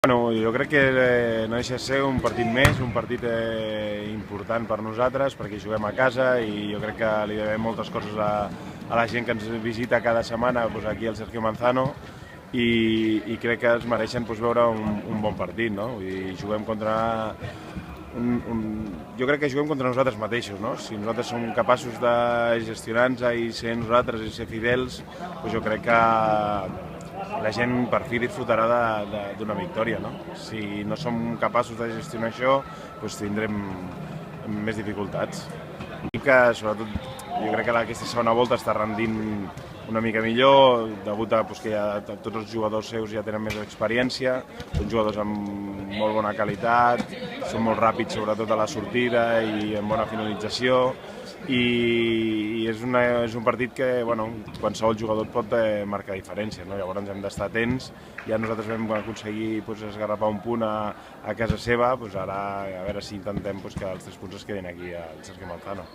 Bueno, jo crec que no deixa de ser un partit més, un partit important per nosaltres, perquè juguem a casa i jo crec que li devem moltes coses a la gent que ens visita cada setmana, doncs aquí al Sergio Manzano, i crec que es mereixen veure un bon partit, no? Vull dir, juguem contra jo crec que juguem contra nosaltres mateixos, no? Si nosaltres som capaços de gestionar-nos i ser nosaltres i ser fidels, doncs jo crec que la gent per fi disfrutarà d'una victòria, no? Si no som capaços de gestionar això, doncs tindrem més dificultats. I que, sobretot, jo crec que aquesta segona volta està rendint una mica millor, degut a que tots els jugadors seus ja tenen més experiència, són jugadors amb molt bona qualitat, són molt ràpids sobretot a la sortida i amb bona finalització, i és un partit que qualsevol jugador pot marcar diferències, no? Llavors hem d'estar atents. Ja nosaltres vam aconseguir esgarrapar un punt a casa seva, ara a veure si intentem que els 3 punts es quedin aquí al Sergio Manzano.